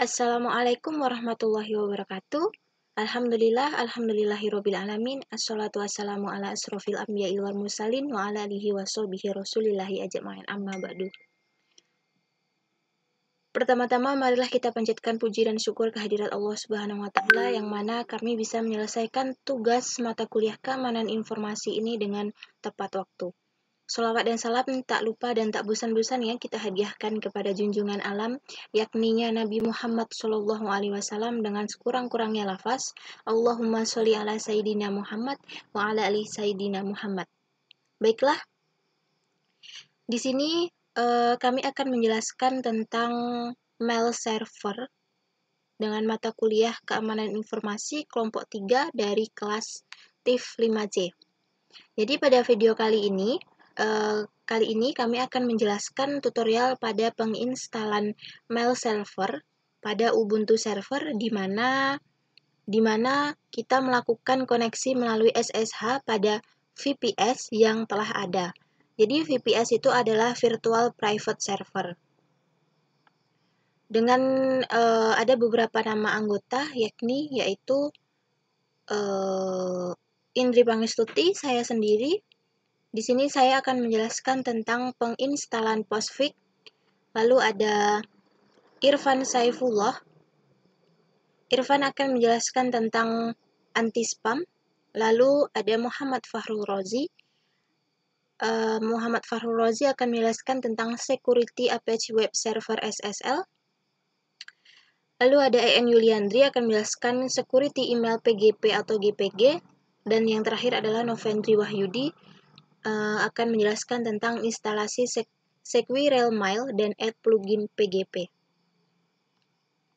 Assalamualaikum warahmatullahi wabarakatuh. Alhamdulillahirabbil alamin. Assalatu wassalamu ala asrofil anbiya'i wal mursalin wa ala alihi washabihi rasulillahi ajma'in, amma ba'du. Pertama-tama marilah kita panjatkan puji dan syukur kehadirat Allah Subhanahu wa taala yang mana kami bisa menyelesaikan tugas mata kuliah keamanan informasi ini dengan tepat waktu. Sholawat dan salam tak lupa dan tak bosan-bosan ya kita hadiahkan kepada junjungan alam, yakninya Nabi Muhammad SAW dengan sekurang-kurangnya lafaz Allahumma sholli ala Sayyidina Muhammad wa ala ali Sayyidina Muhammad. Baiklah, di sini kami akan menjelaskan tentang mail server dengan mata kuliah keamanan informasi kelompok 3 dari kelas TIF 5C. Jadi pada video kali ini kami akan menjelaskan tutorial pada penginstalan mail server pada Ubuntu server di mana kita melakukan koneksi melalui SSH pada VPS yang telah ada. Jadi VPS itu adalah Virtual Private Server. Dengan ada beberapa nama anggota yaitu Indri Pangestuti, saya sendiri. Di sini saya akan menjelaskan tentang penginstalan Postfix. Lalu ada Irfan Saifullah. Irfan akan menjelaskan tentang anti-spam. Lalu ada Muhammad Fahrul Rozi. Muhammad Fahrul Rozi akan menjelaskan tentang Security Apache Web Server SSL. Lalu ada EN Yuliandri akan menjelaskan Security Email PGP atau GPG. Dan yang terakhir adalah Novendri Wahyudi akan menjelaskan tentang instalasi SequiRailMail dan add plugin PGP.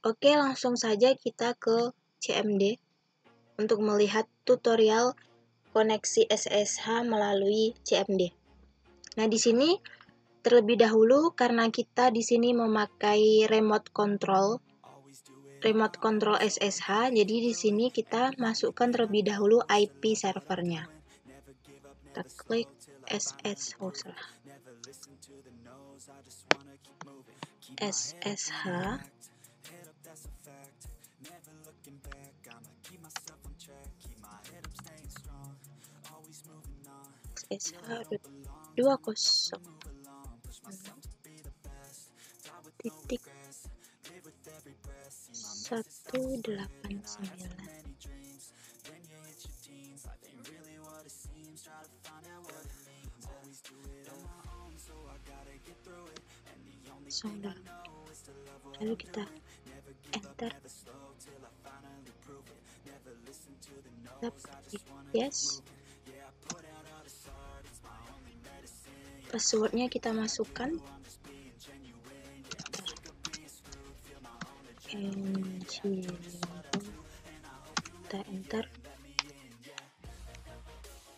Oke, langsung saja kita ke CMD untuk melihat tutorial koneksi SSH melalui CMD. Nah, di sini terlebih dahulu karena kita di sini memakai remote control SSH, jadi di sini kita masukkan terlebih dahulu IP servernya. Kita klik SSH. .20.189. Lalu kita enter, yes, passwordnya kita masukkan, kita enter.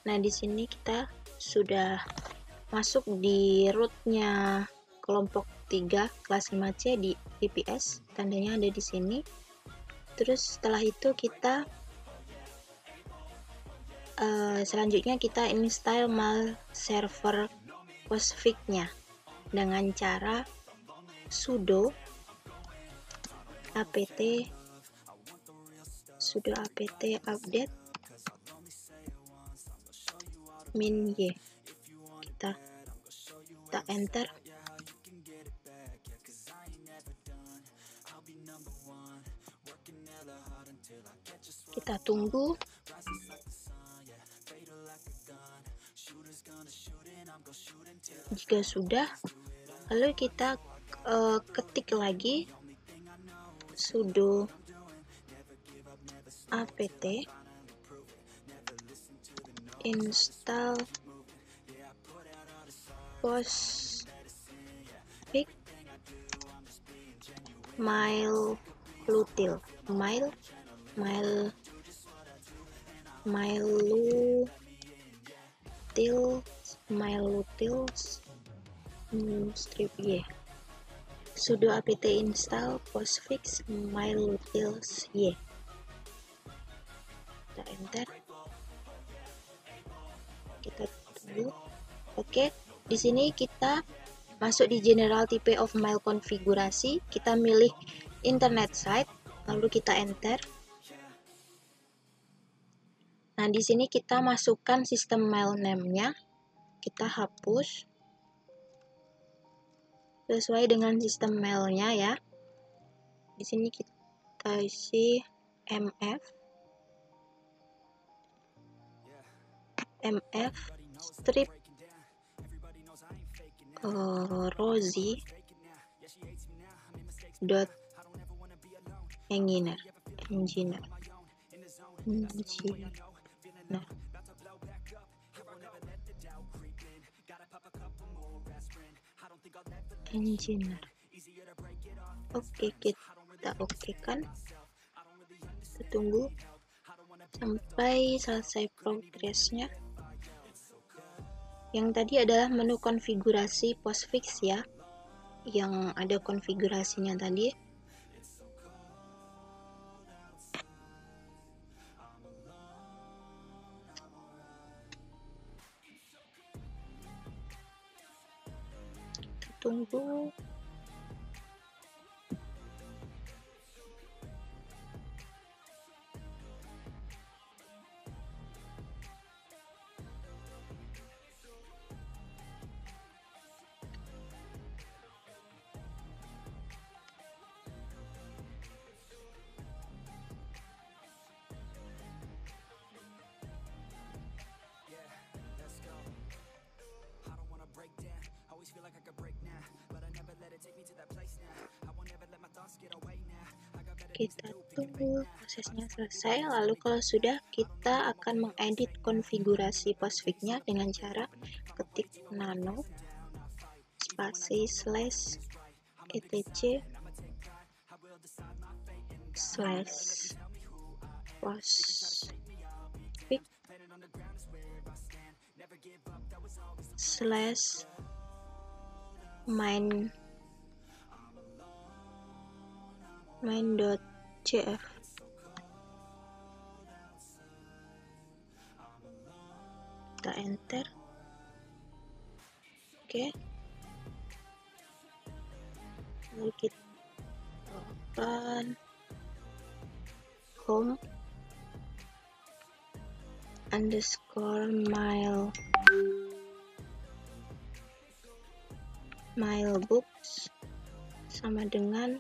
Nah, di sini kita sudah masuk di rootnya kelompok 3 kelas 5C di VPS, tandanya ada di sini. Terus setelah itu kita selanjutnya kita install mail server Postfix-nya dengan cara sudo apt update -y. Kita enter. Kita tunggu. Jika sudah, lalu kita ketik lagi sudo apt install Postfix MailUtil strip y. Sudo apt install Postfix MailUtil y. Kita enter. Kita tunggu. Oke, di sini kita masuk di general type of mail konfigurasi. Kita milih internet site, lalu kita enter. Nah, di sini kita masukkan sistem mail name-nya, kita hapus sesuai dengan sistem mailnya ya. Di sini kita isi mf strip Rosie dot engineer. Oke, kita oke kan, kita tunggu sampai selesai progresnya. Yang tadi adalah menu konfigurasi postfix ya, yang ada konfigurasinya tadi. Kita tunggu. Kita tunggu prosesnya selesai, lalu kalau sudah, kita akan mengedit konfigurasi postfix-nya dengan cara ketik nano spasi slash etc slash postfix slash main.cf. Kita enter. Oke. Lalu kita open home underscore mailbooks sama dengan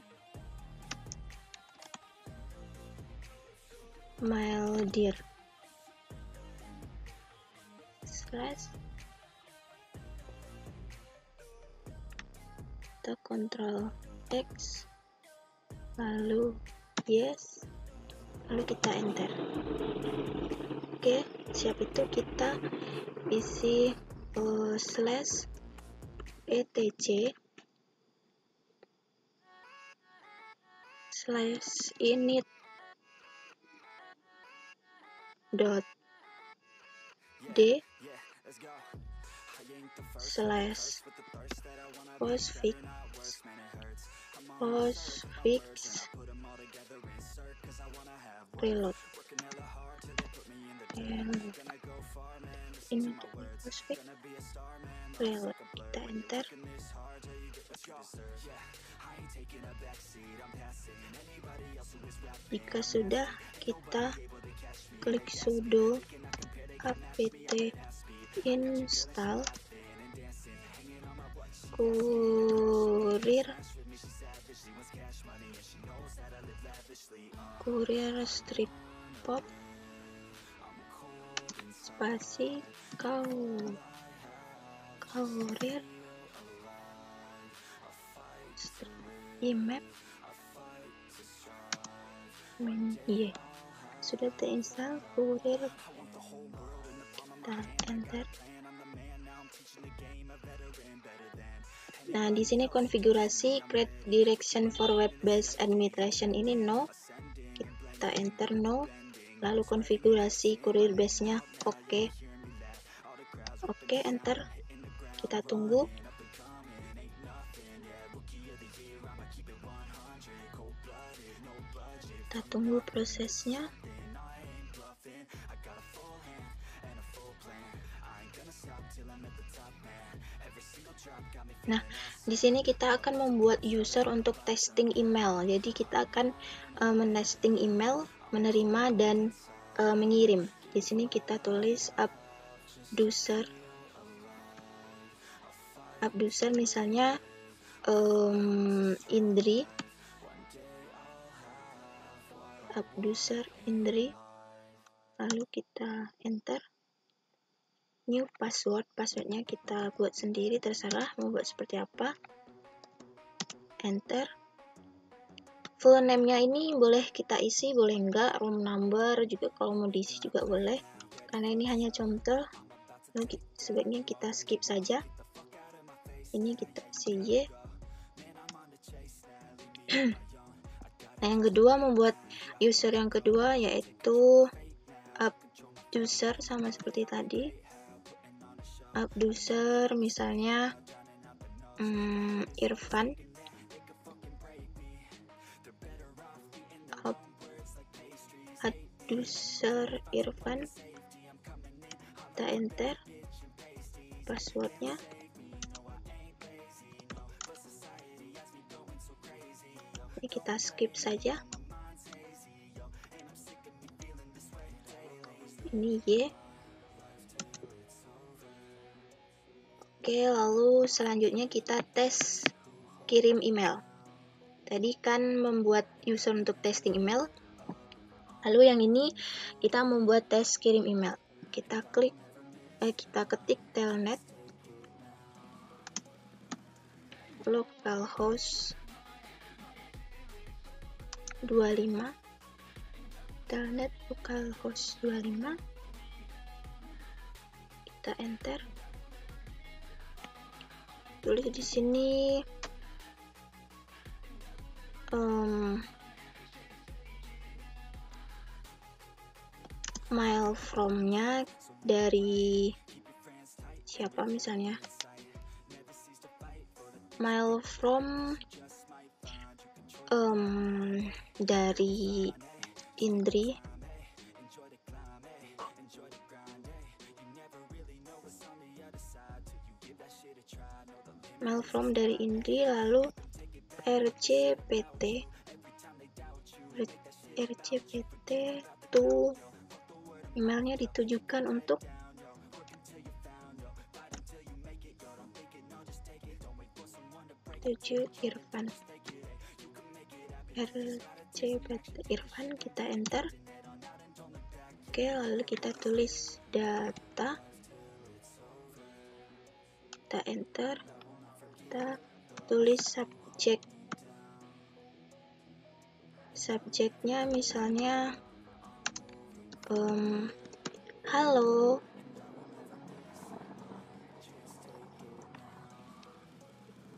maildir slash, kita Ctrl X lalu yes, lalu kita enter. Oke, siap. Itu kita isi slash etc slash init dot d slash postfix reload ini postfix reload. Kita enter. Jika sudah, kita klik sudo apt install courier strip pop spasi courier imap sudah terinstall courier. Kita enter. Nah, di sini konfigurasi create direction for web-based administration ini no. Kita enter no. Lalu konfigurasi courier base-nya oke. Oke, enter. Kita tunggu. Kita tunggu prosesnya. Nah, di sini kita akan membuat user untuk testing email. Jadi kita akan menesting email, menerima dan mengirim. Di sini kita tulis abduser misalnya Indri, abduser Indri, lalu kita enter. New passwordnya kita buat sendiri, terserah mau buat seperti apa. Enter. Full name-nya ini boleh kita isi, boleh enggak. Room number juga kalau mau diisi juga boleh, karena ini hanya contoh. Sebaiknya kita skip saja. Ini kita isi Y. Nah, yang kedua, membuat user yang kedua yaitu abduser, sama seperti tadi. Abduser misalnya Irfan. Abduser Irfan. Kita enter passwordnya. Ini kita skip saja. Ini Y. Oke, lalu selanjutnya kita tes kirim email. Tadi kan membuat user untuk testing email. Lalu yang ini kita membuat tes kirim email. Kita ketik telnet localhost 25, telnet localhost 25. Kita enter. Tulis di sini mail from-nya dari siapa, misalnya mail from dari Indri. Mail from dari Indri, lalu RCPT to emailnya ditujukan untuk Irfan. RCPT Irfan, kita enter. Oke, lalu kita tulis data, kita enter. Kita tulis subjeknya misalnya halo.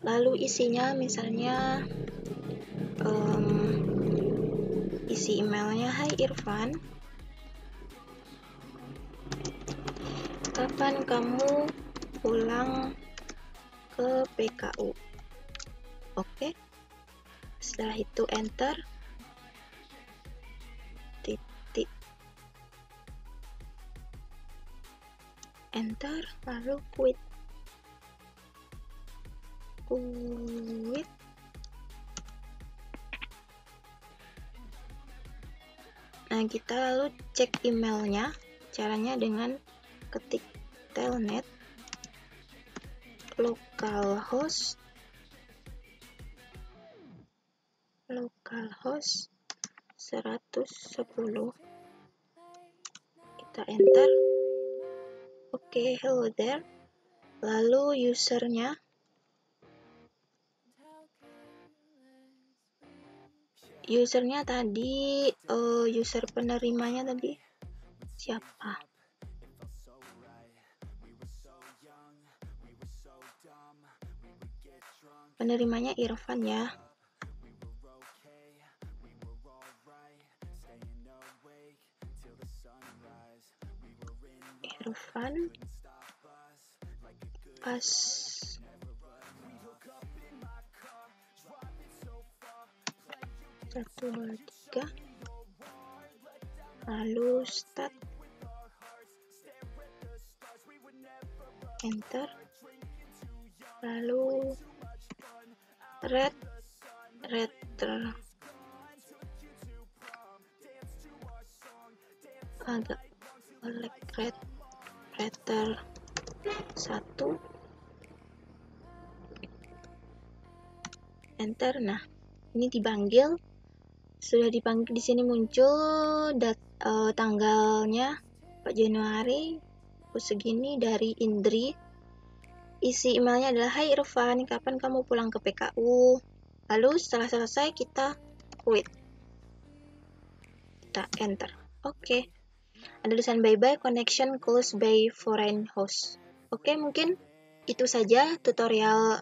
Lalu isinya misalnya isi emailnya, hai Irfan, kapan kamu pulang ke PKU? Oke. Setelah itu enter. Titik. Enter, lalu quit. Nah, kita lalu cek emailnya. Caranya dengan ketik telnet localhost 110. Kita enter. Oke, hello there. Lalu usernya tadi, user penerimanya tadi siapa? Penerimanya Irfan ya. Irfan pas satu, dua, tiga, lalu start, enter. lalu retter agak retter 1, enter. Nah, ini dipanggil, sudah dipanggil, di sini muncul tanggalnya 4 Januari segini dari Indri. Isi emailnya adalah, "Hai Irfan, kapan kamu pulang ke PKU?" Lalu setelah selesai kita quit, kita enter. Oke. Ada tulisan bye-bye connection closed by foreign host. Oke, mungkin itu saja tutorial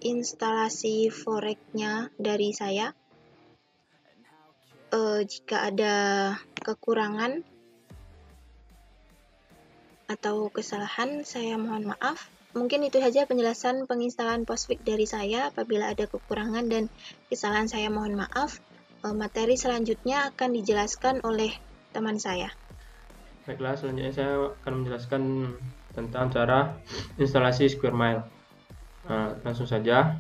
instalasi Forex-nya dari saya. Jika ada kekurangan atau kesalahan, saya mohon maaf. Mungkin itu saja penjelasan penginstalan Postfix dari saya. Apabila ada kekurangan dan kesalahan, saya mohon maaf. Materi selanjutnya akan dijelaskan oleh teman saya. Baiklah, selanjutnya saya akan menjelaskan tentang cara instalasi Square Mile. Nah, langsung saja.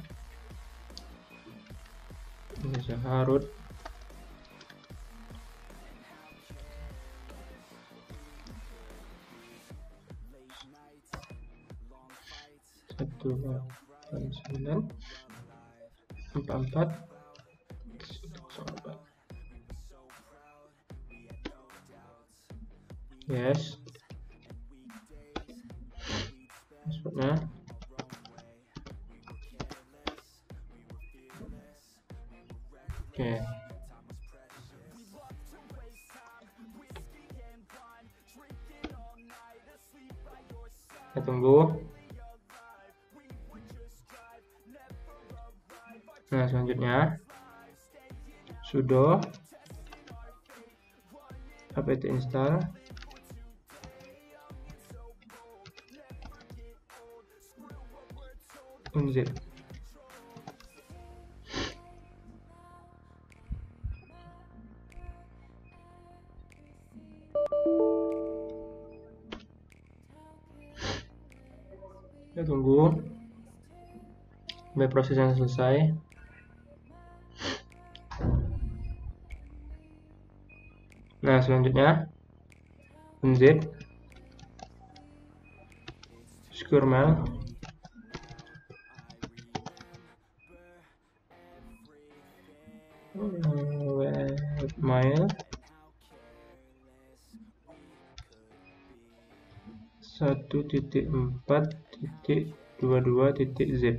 Ini saya harut. Satu, 9, 44, 104. Yes. Passwordnya. Oke. Kita tunggu. Nah, selanjutnya sudo apt install unzip. Kita tunggu sampai prosesnya selesai. Nah, selanjutnya unzip Square Mile. Webmail 1.4.22.zip.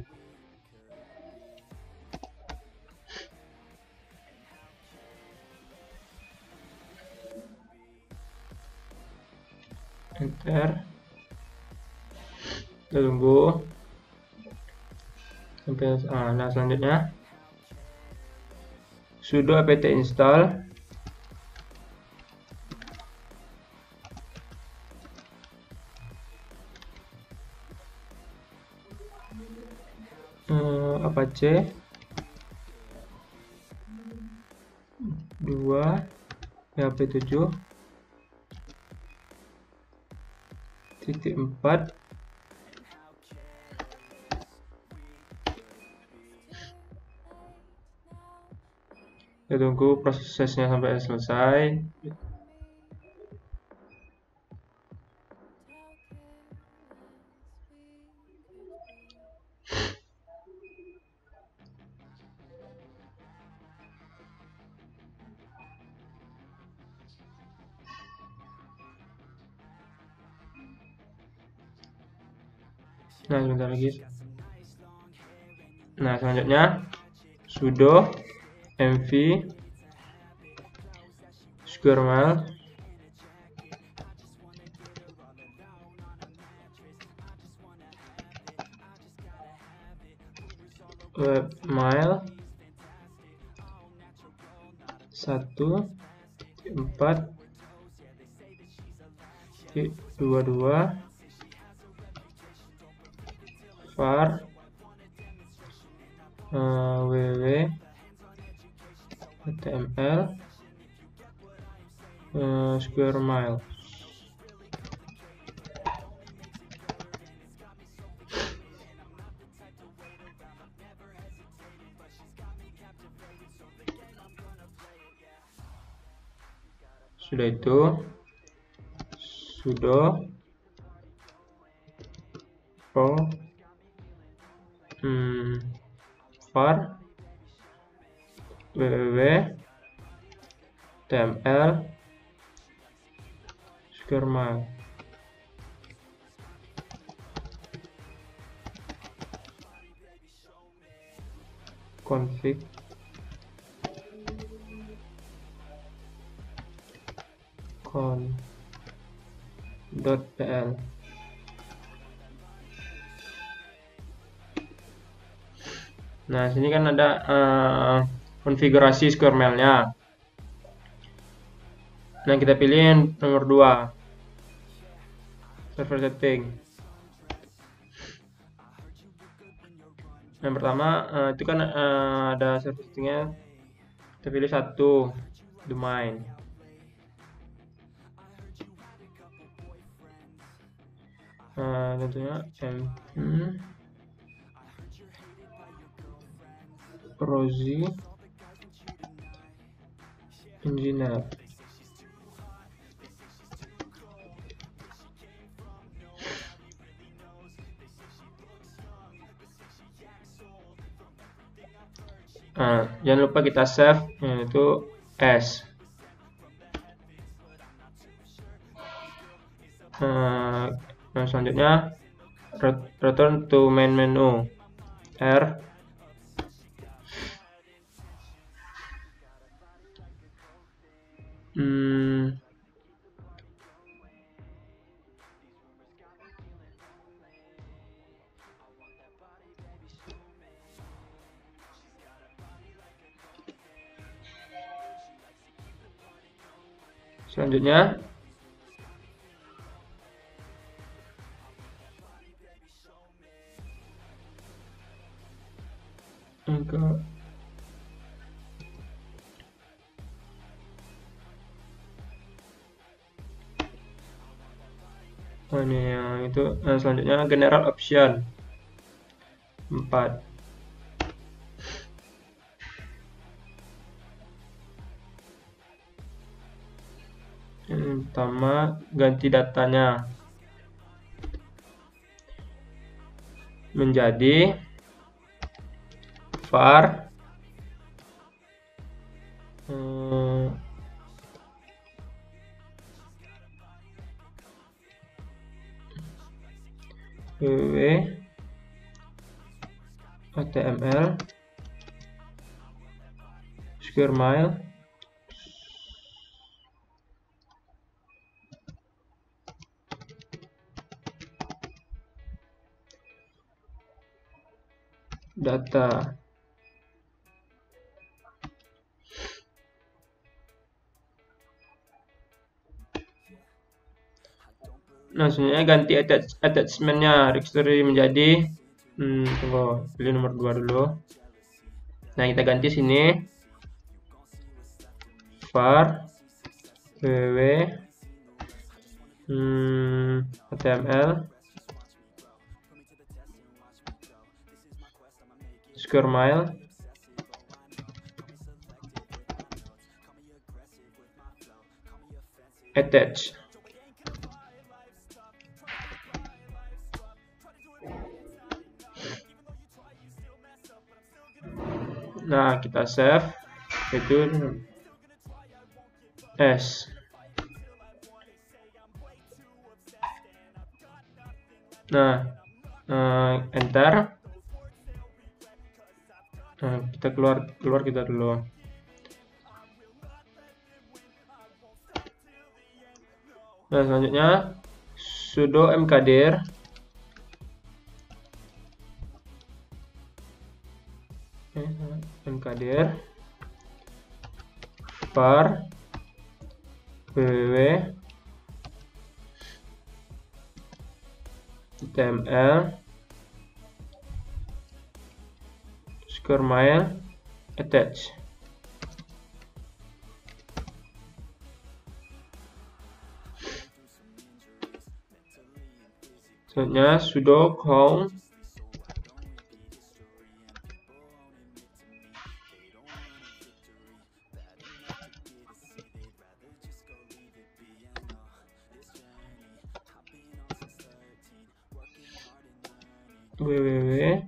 Enter. Kita tunggu sampai. Nah, selanjutnya sudo apt install apache 2 php 7.4. Kita tunggu prosesnya sampai selesai. Nah, sebentar lagi. Nah, selanjutnya sudo mv Square Mile webmail 1.4.22 var www html Square Mile. Sudah itu sudo var www tml square mile. Config .pl. Nah, sini kan ada konfigurasi square mile-nya. Nah, kita pilih yang nomor 2, server setting. Yang pertama itu kan ada server settingnya. Kita pilih 1, domain. Tentunya Rosie Engineer. Jangan lupa kita save, yaitu S. Nah, selanjutnya return to main menu, R. Selanjutnya ini yang itu. Selanjutnya general option 4. Yang pertama, ganti datanya menjadi var www html square mile data. Nah, sebenarnya ganti attachment-nya registry menjadi tunggu, pilih nomor 2 dulu. Nah, kita ganti sini var www html square mile attach. Nah, kita save, itu S. Nah, enter. Nah, kita keluar kita dulu. Nah, selanjutnya sudo mkdir var www html square mile attach. Selanjutnya sudo count www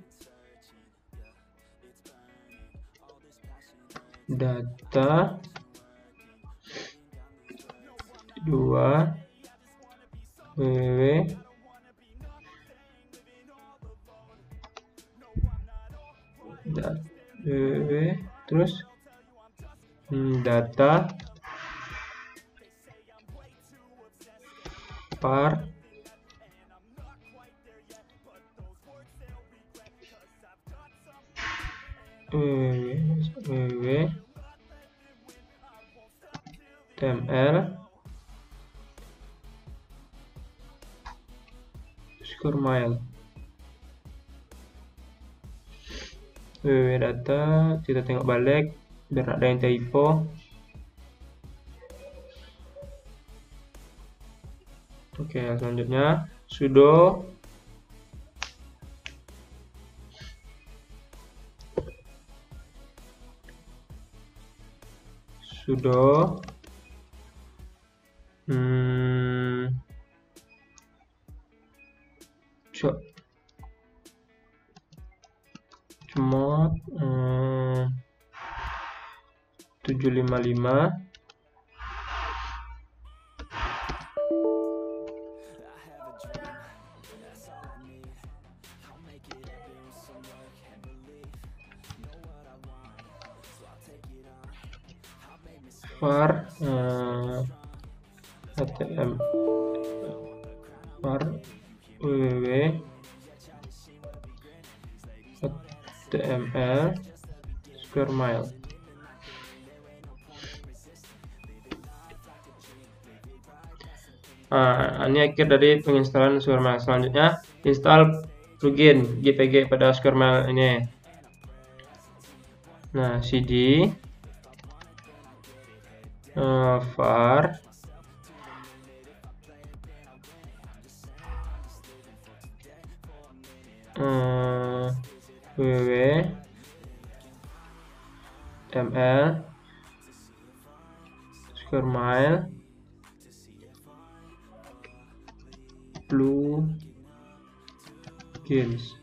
data 2 www terus data var www tml square mile www data, kita tengok balik biar ada yang typo. Oke, selanjutnya sudo chmod 755 var atm var www html square mile. Ini akhir dari penginstalan Square Mile. Selanjutnya install plugin JPG pada Square Mile ini. Nah, cd var www ml Square Mile plugins.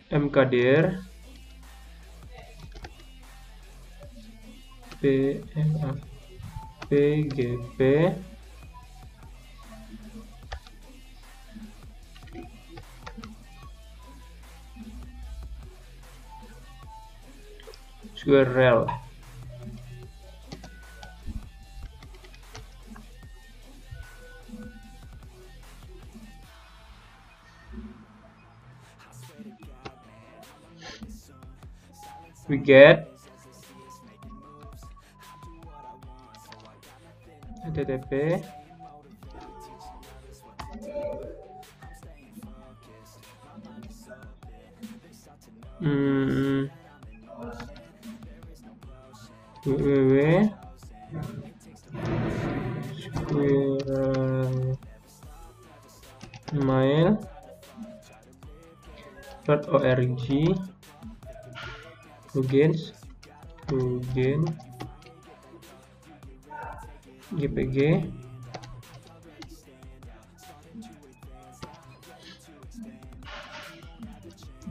mkdir pgp squirrel. We get http www squirrelmile.org plugin JPG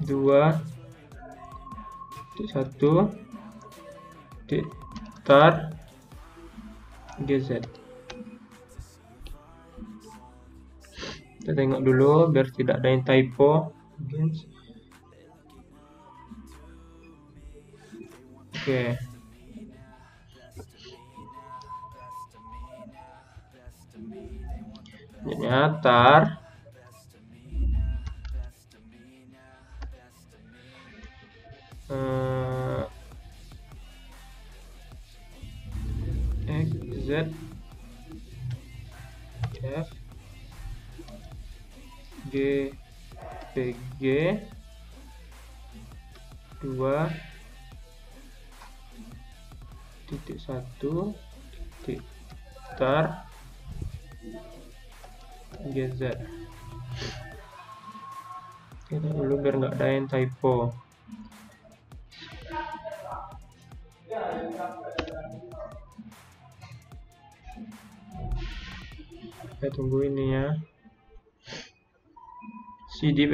dua satu tar gz. Kita tengok dulu biar tidak ada yang typo. Oke. Tar xz f g pg 2.1 tar gz. Kita dulu biar nggak ada yang typo. Kita tunggu ini ya. cd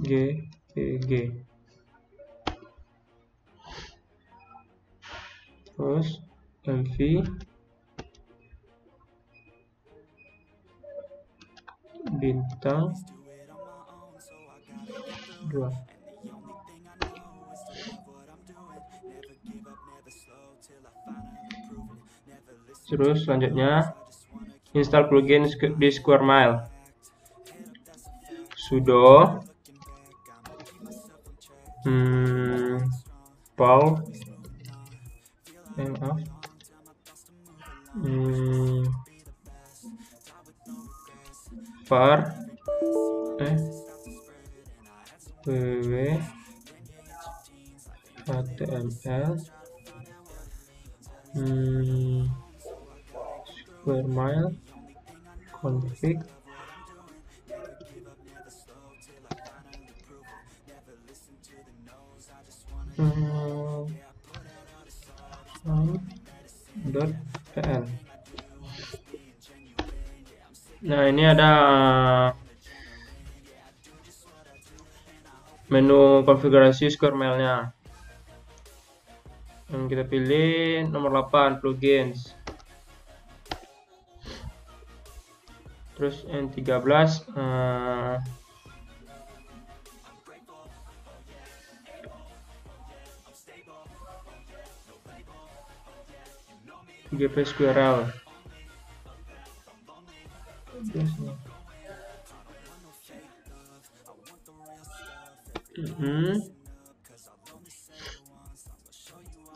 GPG, terus MV bintang 2. Terus selanjutnya install plugin di Square Mail. Sudo var www html Square Mail config .pl. Nah, ini ada menu konfigurasi Square Mail-nya. Yang kita pilih nomor 8 plugins. Terus yang 13 GP Squirrel.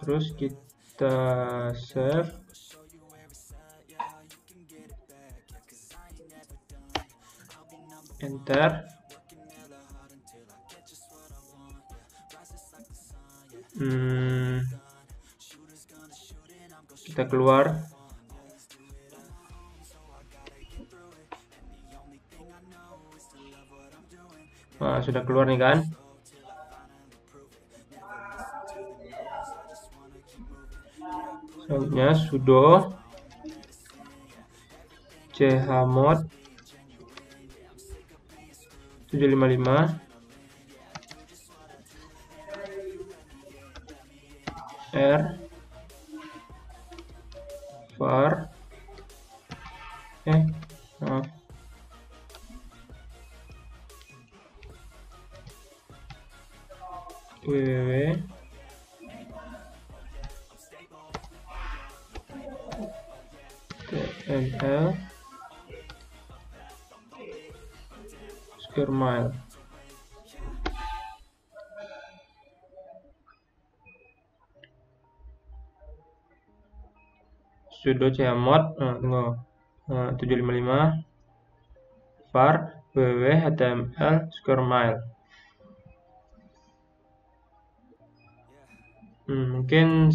Terus kita save. Enter. Kita keluar. Nah, sudah keluar nih kan. Selanjutnya sudo chmod 755 r var www tml Square Mail. Sudo chmod 755 var www html Square Mail. Mungkin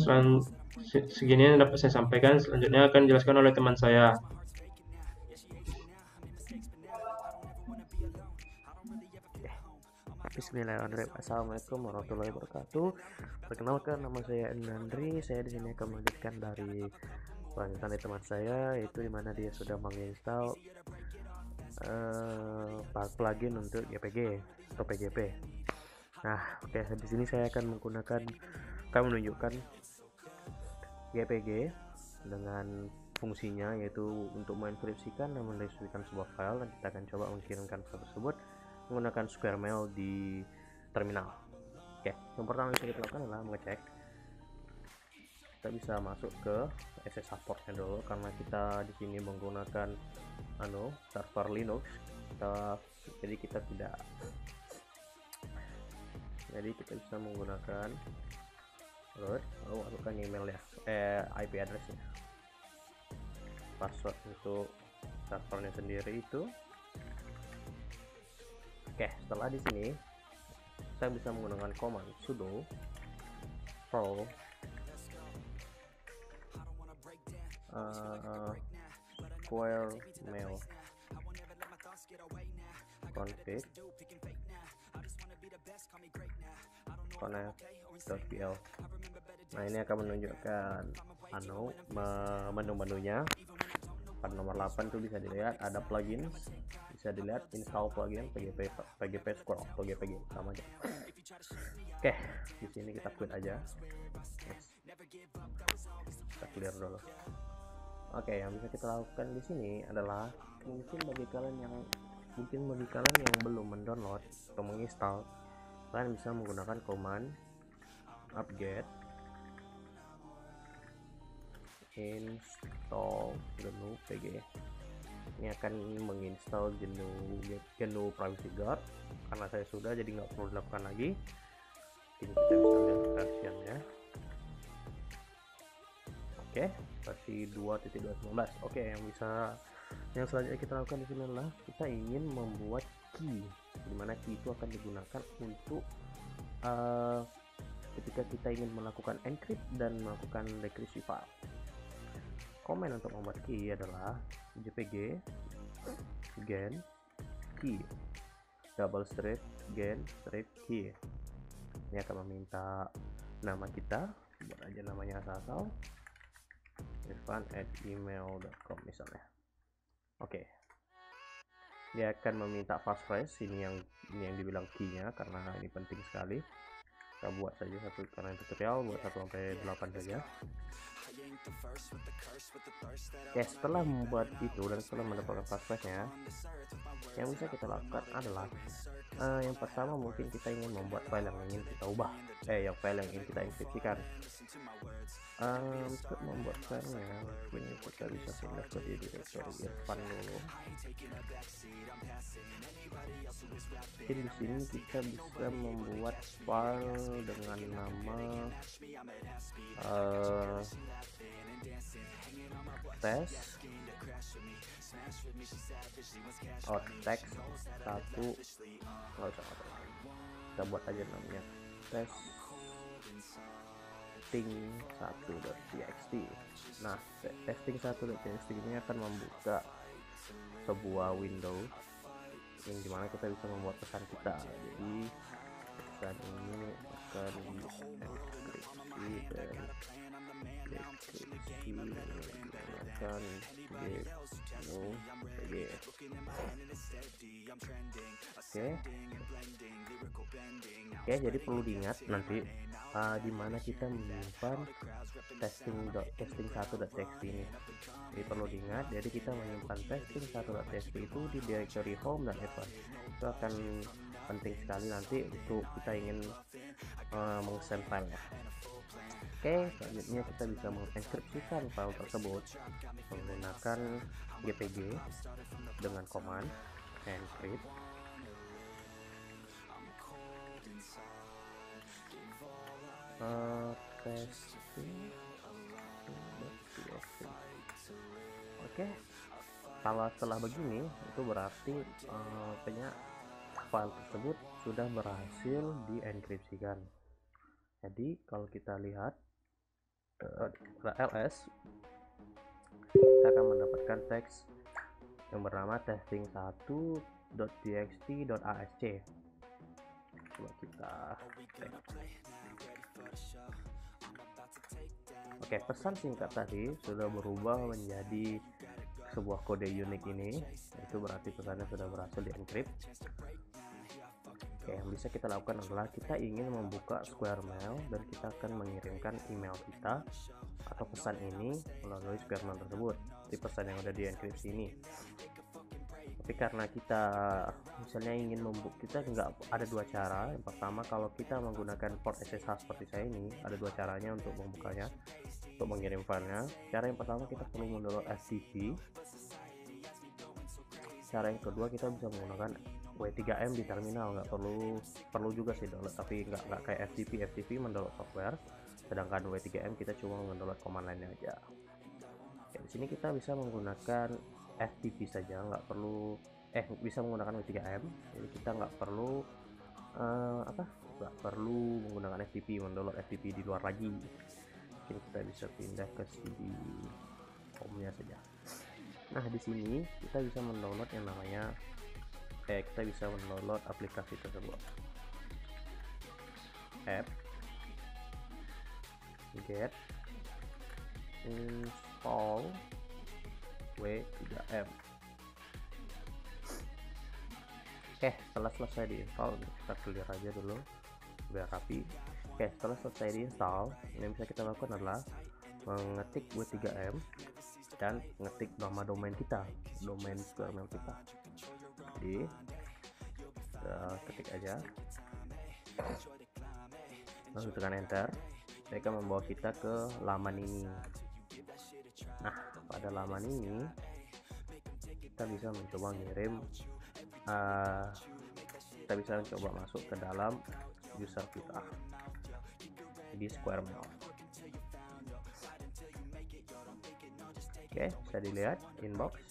segini yang dapat saya sampaikan. Selanjutnya akan dijelaskan oleh teman saya. Bismillahirrahmanirrahim. Assalamualaikum warahmatullahi wabarakatuh. Perkenalkan, nama saya Nandri. Saya di sini akan melanjutkan dari kelanjutan dari teman saya, yaitu dimana dia sudah menginstal plugin untuk GPG atau PGP. Nah, oke, di sini saya akan menunjukkan GPG dengan fungsinya, yaitu untuk mengenkripsikan dan mendistribusikan sebuah file, dan kita akan coba mengirimkan file tersebut menggunakan Square Mail di terminal. Oke, yang pertama yang bisa kita lakukan adalah mengecek. Kita bisa masuk ke SS supportnya dulu, karena kita di sini menggunakan server Linux. Jadi kita bisa menggunakan lalu masukkan email ya, IP addressnya, password untuk servernya sendiri itu. Oke, setelah di sini kita bisa menggunakan command sudo pro Square Mail config connect.pl. Nah, ini akan menunjukkan menu-menunya. Pada nomor 8 tuh bisa dilihat ada plugins, bisa dilihat install plugin PGP Squirrel atau GPG sama aja. Oke, di sini kita quit aja. Kita clear dulu. Oke, yang bisa kita lakukan di sini adalah mungkin bagi kalian yang belum mendownload atau menginstal, kalian bisa menggunakan command upget install GNU PG. Ini akan menginstal GNU Privacy Guard. Karena saya sudah, jadi nggak perlu dilakukan lagi. Ini kita bisa lihat versionnya. Oke, versi 2.219. Oke, yang selanjutnya kita lakukan di sini adalah kita ingin membuat key, dimana key itu akan digunakan untuk ketika kita ingin melakukan encrypt dan melakukan decryption file. Komen untuk membuat key adalah jpg gen key double strip gen strip key. Ini akan meminta nama kita, buat aja namanya asal-asal, irfan@gmail.com misalnya. Oke, dia akan meminta passphrase. Ini yang dibilang key-nya karena ini penting sekali. Kita buat saja satu, karena tutorial buat 1 sampai 8 saja. Oke, setelah membuat itu dan setelah mendapatkan passphrase-nya, yang bisa kita lakukan adalah yang pertama mungkin kita ingin membuat file yang ingin kita ubah, file yang ingin kita enkripsikan. Untuk membuat filenya, ini kita bisa pindah ke directory Irfan dulu. Mungkin di sini kita bisa membuat file dengan nama text text 1, nggak usah, kita buat aja namanya testing1.txt. Nah, testing1.txt ini akan membuka sebuah window yang dimana kita bisa membuat pesan kita. Jadi pesan ini akan dienkripsi dan dekripsi menggunakan GNU PG. Oke, jadi perlu diingat nanti di mana kita menyimpan testing1.txt ini. Jadi perlu diingat, jadi kita menyimpan testing1.txt itu di directory home dan advanced. Itu akan penting sekali nanti untuk kita ingin mengesend filenya. Oke, selanjutnya kita bisa mengenkripsikan file tersebut menggunakan GPG dengan command encrypt Oke, kalau setelah begini itu berarti file tersebut sudah berhasil dienkripsikan. Jadi kalau kita lihat ls, kita akan mendapatkan teks yang bernama testing1.txt.asc. Coba kita cek. Oke, pesan singkat tadi sudah berubah menjadi sebuah kode unik ini, itu berarti pesannya sudah berhasil diencrypt. Oke, yang bisa kita lakukan adalah kita ingin membuka Square Mail dan kita akan mengirimkan email kita atau pesan ini melalui Square Mail tersebut di pesan yang udah dienkripsi ini. Tapi karena kita misalnya ingin membuka, kita nggak, ada dua cara. Yang pertama, kalau kita menggunakan port SSH seperti saya ini, ada dua caranya untuk membukanya, untuk mengirim filenya. Cara yang pertama, kita perlu mendownload FTP. Cara yang kedua, kita bisa menggunakan W3M di terminal. Nggak perlu juga sih download, tapi nggak kayak FTP mendownload software, sedangkan W3M kita cuma mendownload command line aja. Oke, di sini kita bisa menggunakan FTP saja, nggak perlu bisa menggunakan W3M, jadi kita nggak perlu menggunakan FTP, mendownload FTP di luar lagi. Mungkin kita bisa pindah ke CD home-nya saja. Nah, di sini kita bisa mendownload yang namanya kita bisa mendownload aplikasi tersebut. app get install W3M. Setelah selesai diinstal, kita clear aja dulu biar rapi. Setelah selesai diinstal, yang bisa kita lakukan adalah mengetik W3M dan ngetik nama domain kita, domain kernel kita. Jadi ketik aja, lalu tekan enter. Mereka membawa kita ke laman ini. Nah, pada laman ini kita bisa mencoba ngirim, kita bisa mencoba masuk ke dalam user kita di Square Mail. Bisa dilihat inbox.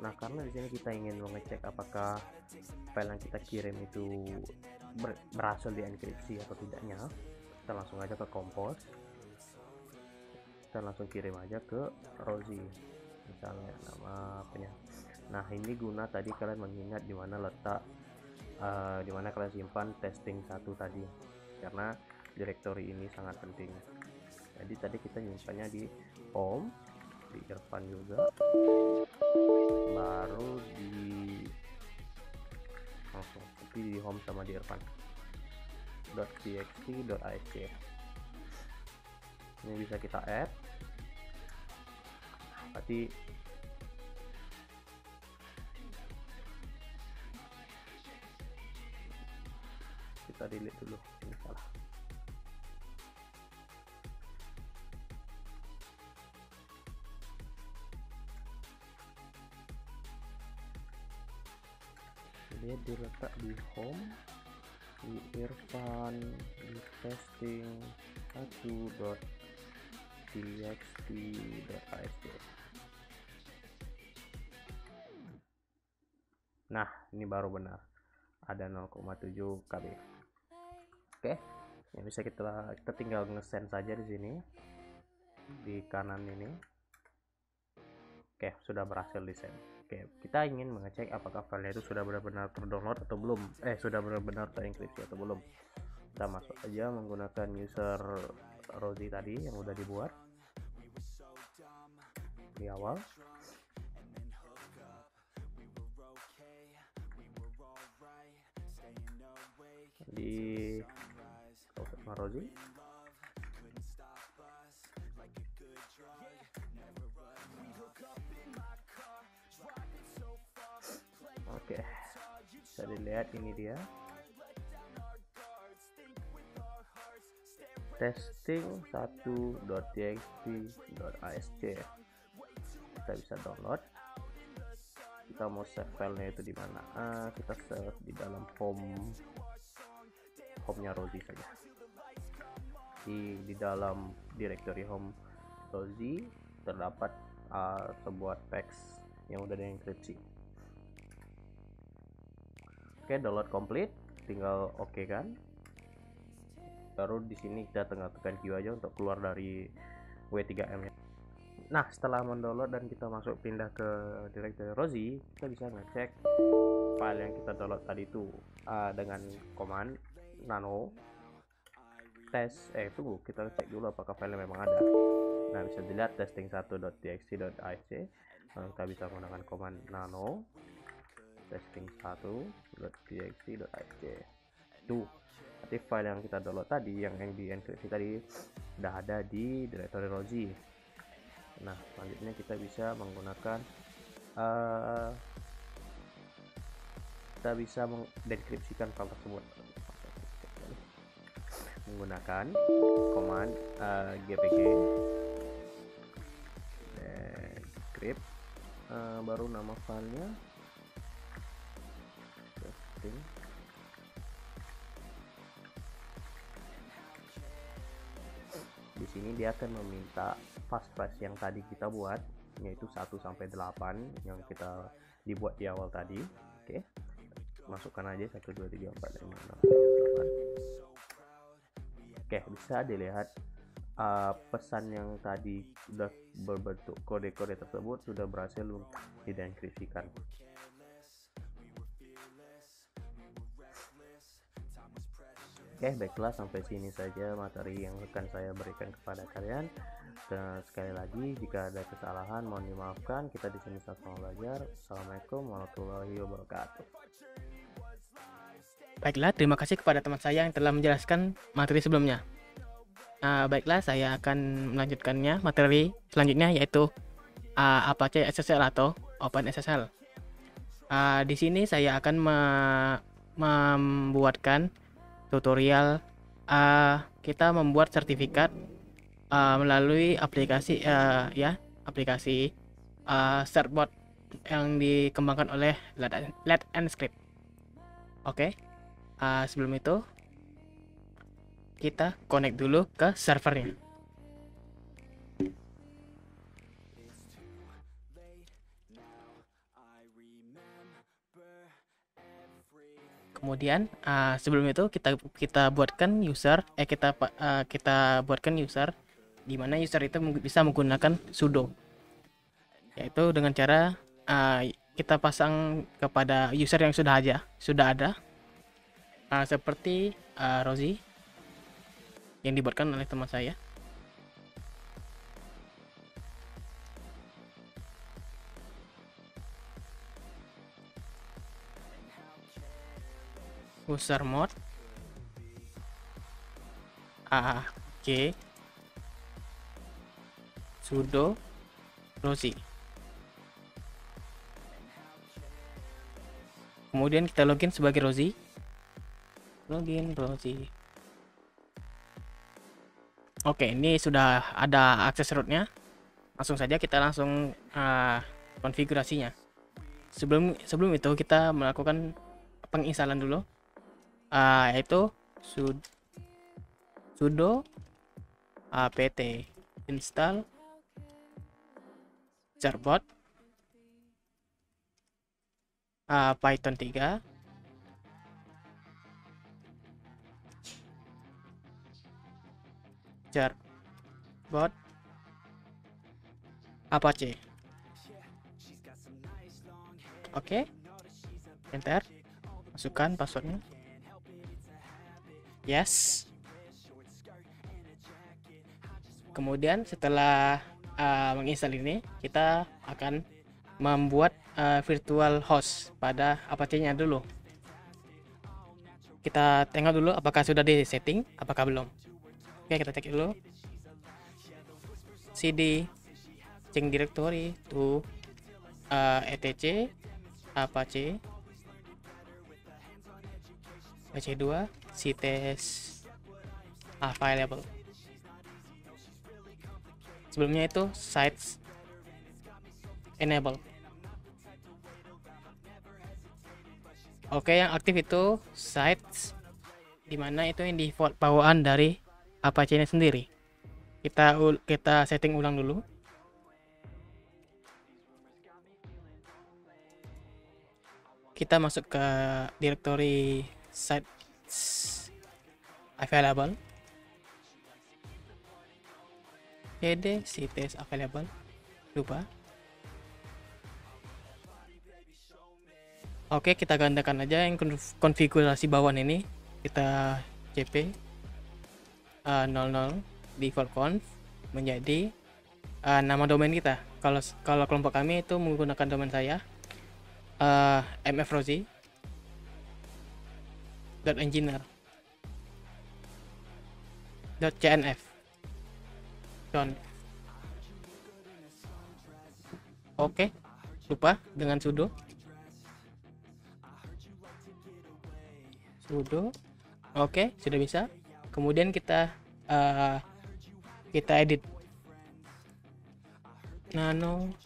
Nah, karena di sini kita ingin mengecek apakah file yang kita kirim itu berhasil dienkripsi atau tidaknya, kita langsung aja ke Compose. Kita langsung kirim aja ke Rosie, misalnya nama apanya. Nah, ini guna tadi kalian mengingat di mana letak, di mana kalian simpan testing 1 tadi, karena directory ini sangat penting. Jadi tadi kita nyimpannya di home, di Irfan juga, baru di langsung tapi di home sama di Irfan .txt.asc. Ini bisa kita add, berarti kita delete dulu, ini salah. Dia diletak di home, di Irfan, di testing 1.txt.asc. Nah, ini baru benar ada 0,7 KB. Yang bisa kita tinggal nge-send saja di sini di kanan ini. Sudah berhasil di send. Kita ingin mengecek apakah file itu sudah benar-benar terdownload atau belum, sudah benar-benar terenkripsi atau belum. Kita masuk aja menggunakan user Rosie tadi yang udah dibuat di awal. Di Rosie. Bisa dilihat ini dia testing 1.txt.asc. Kita bisa download. Kita mau save filenya itu di mana? Kita save di dalam home-nya Rosie saja. Di dalam directory home Rosie terdapat sebuah teks yang udah dienkripsi. Download complete, tinggal oke kan. Baru di sini kita tinggal tekan Q aja untuk keluar dari W3M. Nah, setelah mendownload dan kita masuk pindah ke directory Rosie, kita bisa ngecek file yang kita download tadi itu dengan command nano test. Tunggu, kita cek dulu apakah file memang ada. Nah, bisa dilihat testing 1.txt.asc. Kita bisa menggunakan command nano testing 1.txt.asc. Tuh, berarti file yang kita download tadi, yang dienkripsi tadi, udah ada di directory Rosie. Nah, selanjutnya kita bisa menggunakan kita bisa mendekripsikan file tersebut menggunakan command gpg decrypt, baru nama filenya testing. Di sini dia akan meminta passphrase yang tadi kita buat, yaitu 1 sampai 8 yang kita dibuat di awal tadi. Masukkan aja 1 2 3 4 5 6 7 8. Bisa dilihat pesan yang tadi sudah berbentuk kode-kode tersebut sudah berhasil didenkripsikan. Oke, baiklah, sampai sini saja materi yang akan saya berikan kepada kalian. Dan sekali lagi, jika ada kesalahan mohon dimaafkan. Kita di sini sama belajar. Assalamualaikum warahmatullahi wabarakatuh. Baiklah, terima kasih kepada teman saya yang telah menjelaskan materi sebelumnya. Baiklah, saya akan melanjutkannya. Materi selanjutnya yaitu Apache SSL atau OpenSSL. Di sini saya akan membuatkan tutorial kita membuat sertifikat melalui aplikasi aplikasi certbot yang dikembangkan oleh Let's Encrypt. Oke. Sebelum itu kita connect dulu ke servernya. Kemudian sebelum itu kita buatkan user kita buatkan user di mana user itu bisa menggunakan sudo, yaitu dengan cara kita pasang kepada user yang sudah ada seperti Rosie yang dibuatkan oleh teman saya. User mode sudo Rosie. Kemudian kita login sebagai Rosie. Oke, ini sudah ada akses rootnya. Langsung saja kita langsung konfigurasinya. Sebelum itu kita melakukan penginstalan dulu, yaitu sudo apt install certbot Python 3 certbot Apache. Oke, enter, masukkan passwordnya, yes. Kemudian setelah menginstal ini, kita akan membuat virtual host pada Apache-nya dulu. Kita tengok dulu apakah sudah di setting, apakah belum. Oke, kita cek dulu. cd change directory to etc Apache PC2 ctest available. Sebelumnya itu sites enable. Oke, yang aktif itu sites, dimana itu yang default bawaan dari Apache ini sendiri. Kita setting ulang dulu. Kita masuk ke directory sites available. cd ctest available, lupa. Oke, kita gandakan aja yang konfigurasi bawaan ini. Kita cp 00 default conf menjadi nama domain kita. Kalau kelompok kami itu menggunakan domain saya mfrosie.engineer.cnf. Oke, lupa dengan sudo. Oke, sudah bisa. Kemudian kita edit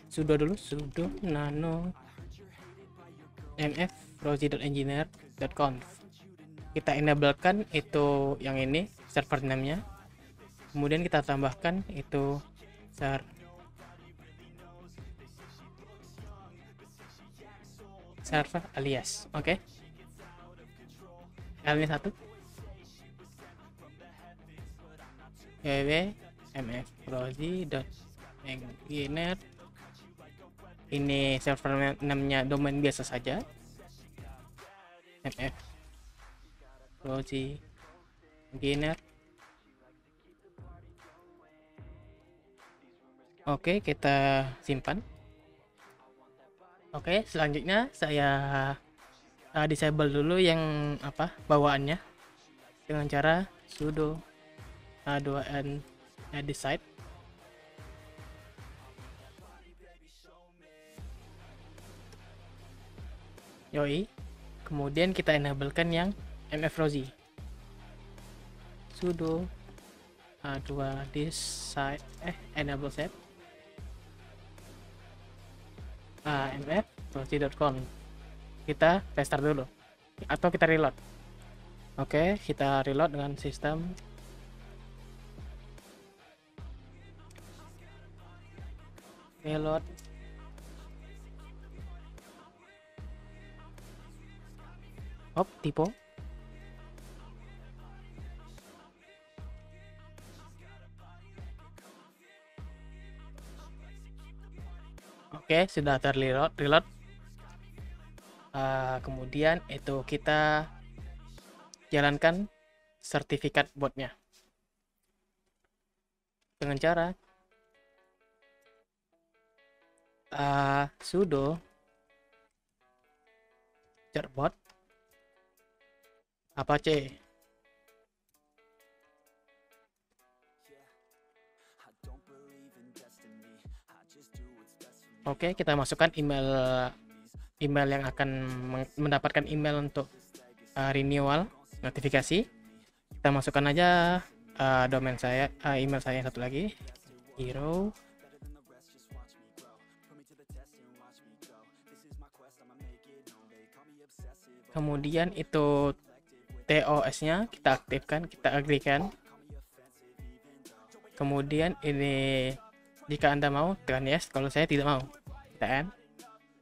sudo dulu, sudo nano mfrosie.engineer.conf. Kita enablekan itu yang ini server name-nya. Kemudian kita tambahkan itu server alias. Oke. L-nya 1 www.mfrosie.engineer. Ini server namanya domain biasa saja, mfrosie beginner. Oke, kita simpan. Oke, selanjutnya saya disable dulu yang bawaannya dengan cara sudo a2n edit site. Yoi. Kemudian kita enablekan yang mfrozy. Sudo a2 this site enable set mfrozy.conf. Kita restart dulu atau kita reload. Oke, kita reload dengan sistem reload. Typo. Oke, sudah terreload. Kemudian itu kita jalankan sertifikat botnya dengan cara sudo bot apache. Oke, kita masukkan email yang akan mendapatkan email untuk renewal notifikasi. Kita masukkan aja domain saya, email saya yang satu lagi, hero. Kemudian itu TOS-nya kita aktifkan, kita agree-kan. Kemudian ini jika Anda mau tekan yes, kalau saya tidak mau tekan.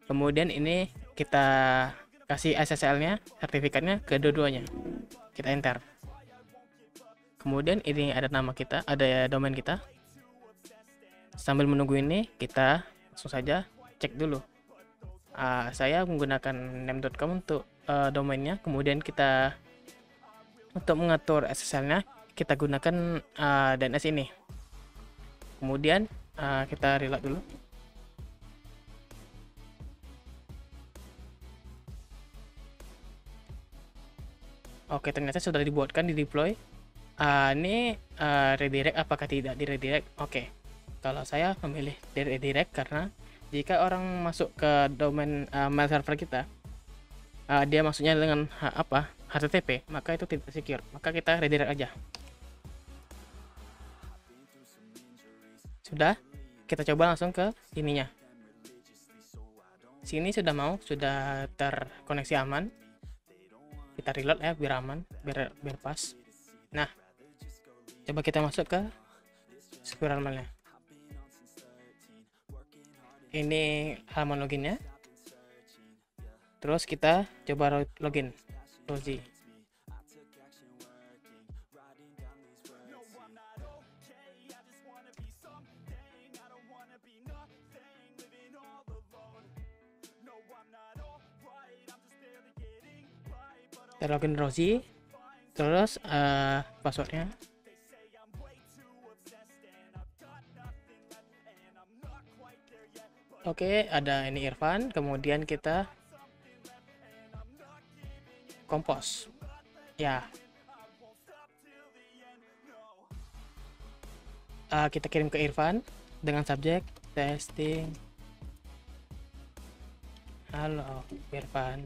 Kemudian ini kita kasih SSL-nya, sertifikatnya ke dua-duanya. Kita enter. Kemudian ini ada nama kita, ada domain kita. Sambil menunggu ini kita langsung saja cek dulu. Saya menggunakan name.com untuk domainnya. Kemudian kita untuk mengatur SSL-nya kita gunakan DNS ini. Kemudian kita reload dulu. Oke, ternyata sudah dibuatkan, di deploy. Ini redirect apakah tidak di redirect? Oke, kalau saya memilih di redirect karena jika orang masuk ke domain mail server kita, dia masuknya dengan HTTP, maka itu tidak secure. Maka kita redirect aja. Sudah, kita coba langsung ke ininya. Sini sudah terkoneksi aman. Kita reload ya biar aman, biar pas. Nah, coba kita masuk ke spiral mailnya. Ini halaman loginnya. Terus kita coba login Rosie. Kita login Rosie. Terus passwordnya. Oke, ada ini Irfan. Kemudian kita kompos. Ya. Kita kirim ke Irfan dengan subjek testing. Halo Irfan.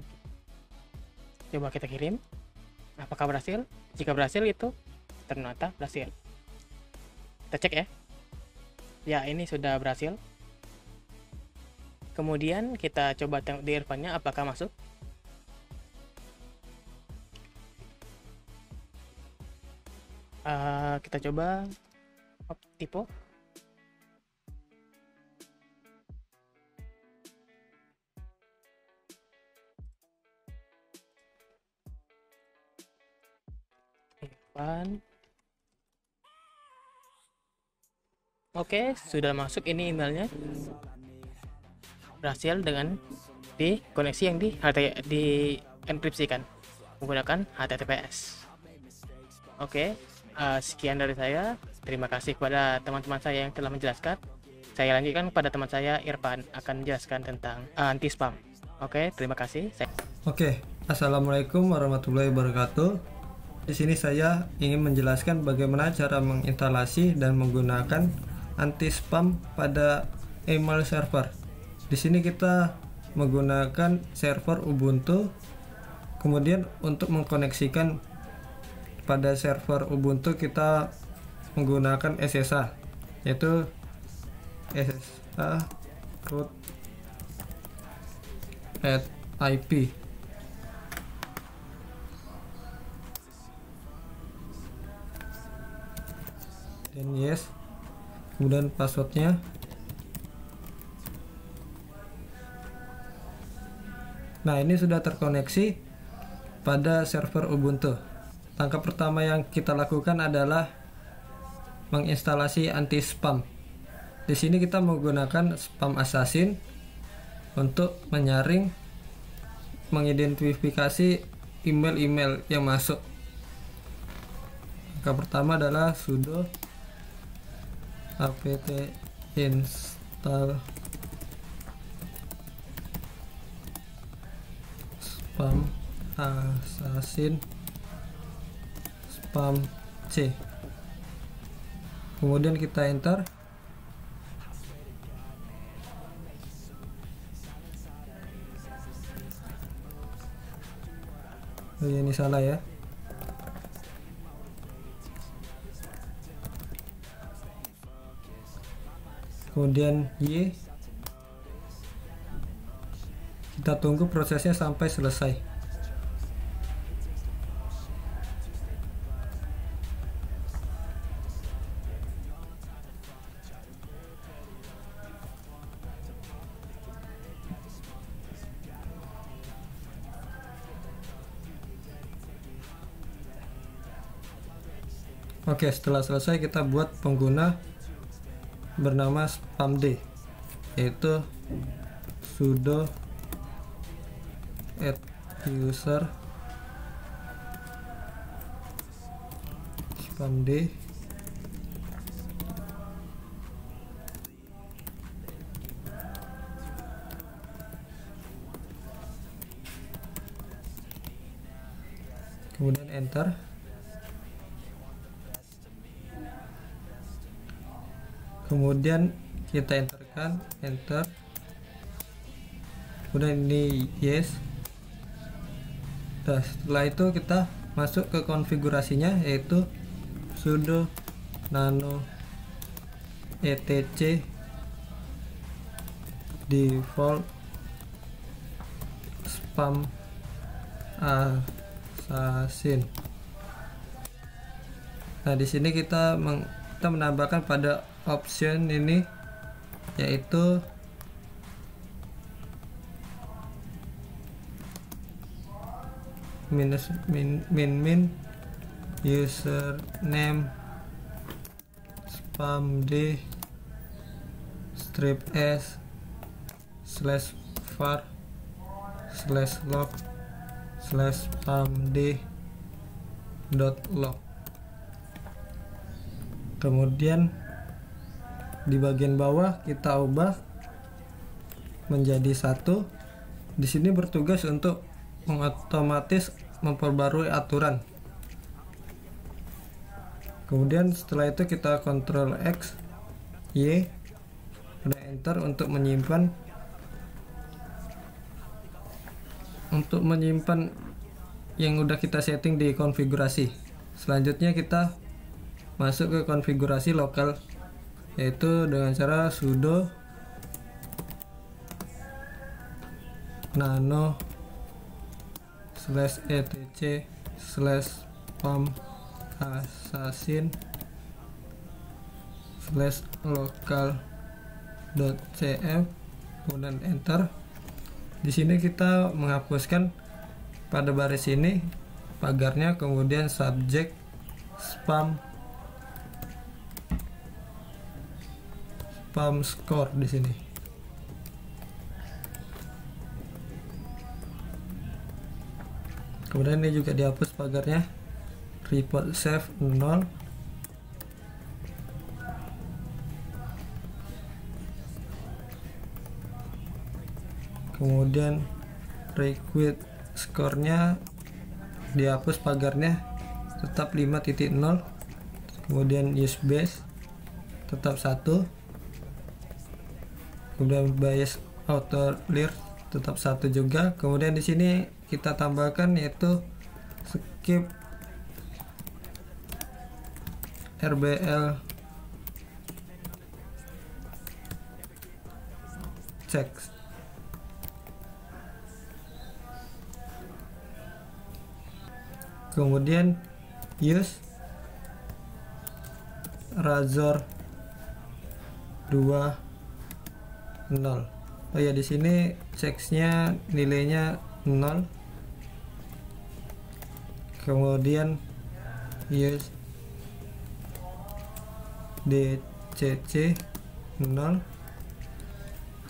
Coba kita kirim. Apakah berhasil? Jika berhasil itu ternyata berhasil. Kita cek ya. Ya, ini sudah berhasil. Kemudian kita coba tengok di Irfannya apakah masuk. Kita coba typo. Oke, sudah masuk ini emailnya. Berhasil dengan koneksi yang di enkripsikan menggunakan HTTPS. Oke, sekian dari saya. Terima kasih kepada teman-teman saya yang telah menjelaskan. Saya lanjutkan kepada teman saya Irfan akan menjelaskan tentang anti spam. Oke, terima kasih. Oke, assalamualaikum warahmatullahi wabarakatuh. Di sini saya ingin menjelaskan bagaimana cara menginstalasi dan menggunakan anti spam pada email server. Di sini kita menggunakan server Ubuntu. Kemudian untuk mengkoneksikan pada server Ubuntu kita menggunakan SSH, yaitu SSH root at IP. Dan yes, kemudian passwordnya. Nah, ini sudah terkoneksi pada server Ubuntu. Langkah pertama yang kita lakukan adalah menginstalasi anti spam. Di sini kita menggunakan spam assassin untuk menyaring, mengidentifikasi email-email yang masuk. Langkah pertama adalah sudo apt install spam assassin spam c, kemudian kita enter. Oh ya, ini salah ya. Kemudian Y, kita tunggu prosesnya sampai selesai. Oke, setelah selesai kita buat pengguna bernama spamd, yaitu sudo add user spamd kemudian enter. Kemudian kita enterkan, enter. Kemudian ini yes. Nah, setelah itu kita masuk ke konfigurasinya, yaitu sudo nano etc default spam assassin. Nah, di sini kita menambahkan pada option ini, yaitu min username spamd strip s /var /log /spamd.log. Kemudian di bagian bawah kita ubah menjadi 1. Di sini bertugas untuk otomatis memperbarui aturan. Kemudian setelah itu kita Ctrl X, Y, dan enter untuk menyimpan yang udah kita setting di konfigurasi. Selanjutnya kita masuk ke konfigurasi lokal, yaitu dengan cara sudo nano /etc /spam assassin /local.cf, kemudian enter. Di sini kita menghapuskan pada baris ini pagarnya, kemudian subjek spam score di sini. Kemudian ini juga dihapus pagarnya, report save 0, kemudian request skornya dihapus pagarnya tetap 5.0, kemudian use base tetap 1, kemudian bias auto clear tetap 1 juga. Kemudian di sini kita tambahkan yaitu skip RBL checks. Kemudian use Razor 20. Oh ya, di sini checksnya nilainya 0. Kemudian use DCC 0,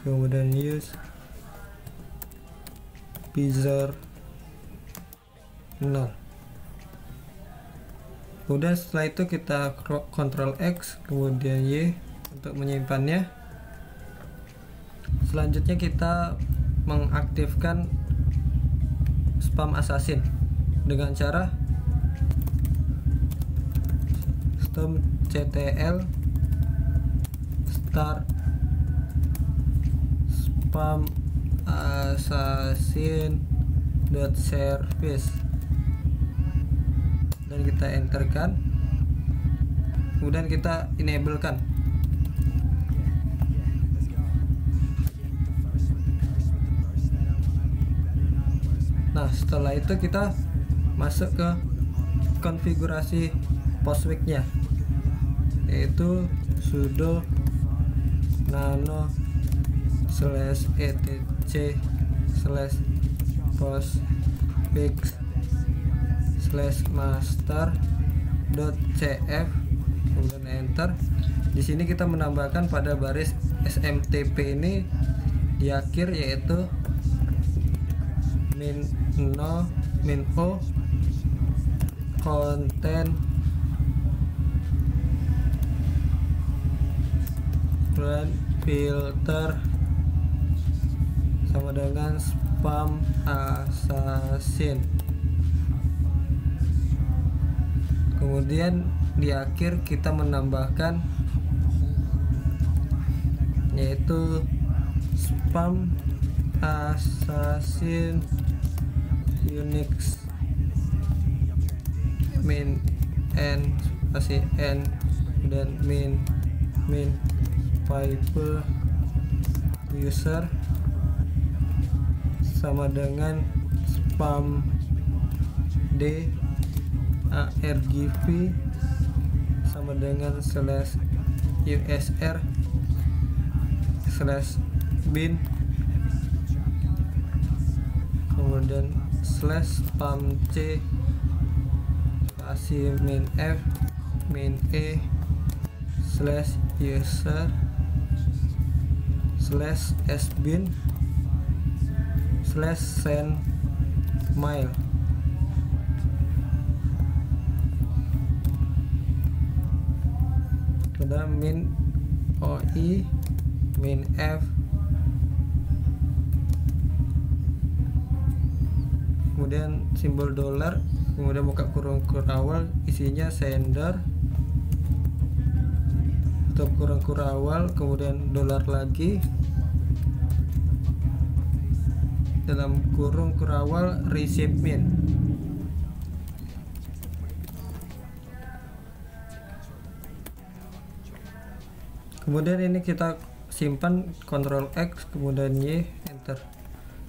kemudian use Pizzer 0. Kemudian setelah itu kita Ctrl X kemudian Y untuk menyimpannya. Selanjutnya kita mengaktifkan spam assassin dengan cara stop ctl start spam assassin.service dan kita enterkan, kemudian kita enablekan. Nah, setelah itu kita masuk ke konfigurasi postwix-nya, yaitu sudo nano /etc /postfix/master.cf, kemudian enter. Di sini kita menambahkan pada baris SMTP ini di akhir yaitu min o content dan filter sama dengan spam assassin. Kemudian di akhir kita menambahkan yaitu spam assassin Unix min n spasi n dan min pipe user sama dengan spam d argv sama dengan /usr/bin kemudian /spam c spasi min f min e /user /sbin /send mail. Kemudian min oi min f kemudian simbol dolar, kemudian buka kurung awal isinya sender, tutup kurung awal, kemudian dolar lagi, dalam kurung awal recipient. Kemudian ini kita simpan, Ctrl X kemudian Y, enter.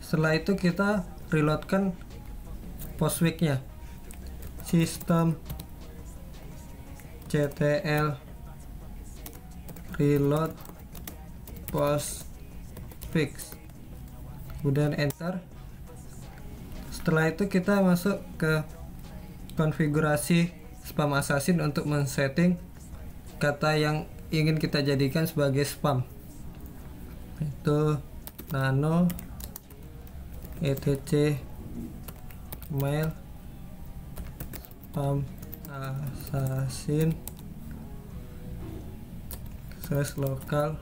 Setelah itu kita reloadkan postwix-nya, sistem ctl reload postfix, kemudian enter. Setelah itu kita masuk ke konfigurasi spam assassin untuk men-setting kata yang ingin kita jadikan sebagai spam, itu nano etc mail spam assassin /local.cf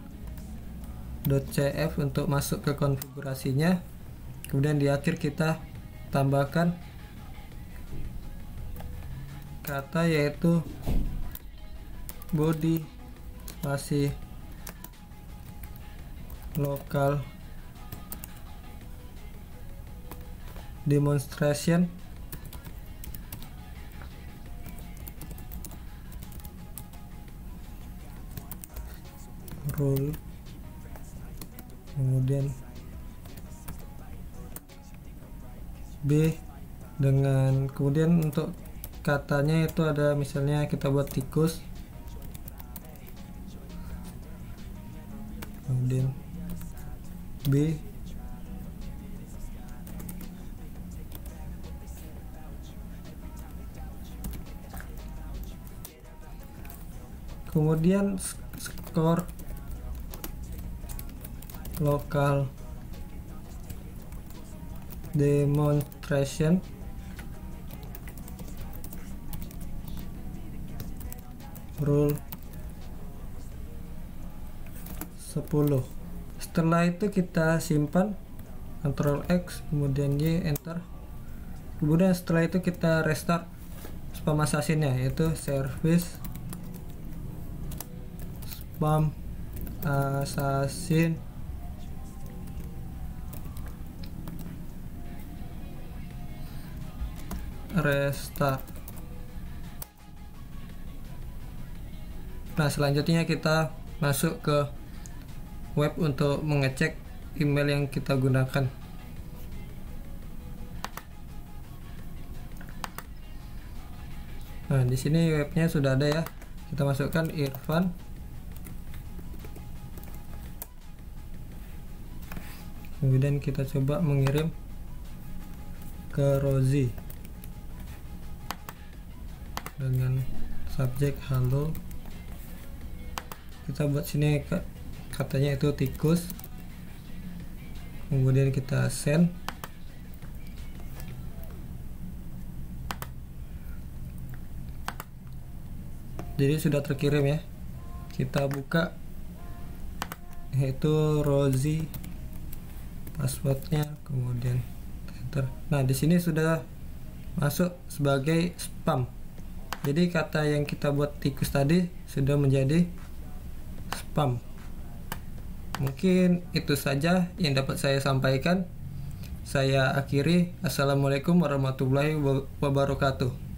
untuk masuk ke konfigurasinya. Kemudian di akhir kita tambahkan kata yaitu body spasi local demonstration rule, kemudian B dengan kemudian untuk katanya itu ada misalnya kita buat tikus, kemudian B kemudian skor local demonstration rule 10. Setelah itu kita simpan, Ctrl X kemudian Y, enter. Kemudian setelah itu kita restart spam assassin-nya, yaitu service spam assassin restart. Nah, selanjutnya kita masuk ke web untuk mengecek email yang kita gunakan. Nah, di sini webnya sudah ada ya. Kita masukkan Irfan. Kemudian kita coba mengirim ke Rozi dengan subjek halo. Kita buat sini katanya itu tikus, kemudian kita send. Jadi sudah terkirim ya. Kita buka, yaitu Rozi, passwordnya, kemudian enter. Nah, di sini sudah masuk sebagai spam. Jadi kata yang kita buat tikus tadi sudah menjadi spam. Mungkin itu saja yang dapat saya sampaikan. Saya akhiri. Assalamualaikum warahmatullahi wabarakatuh.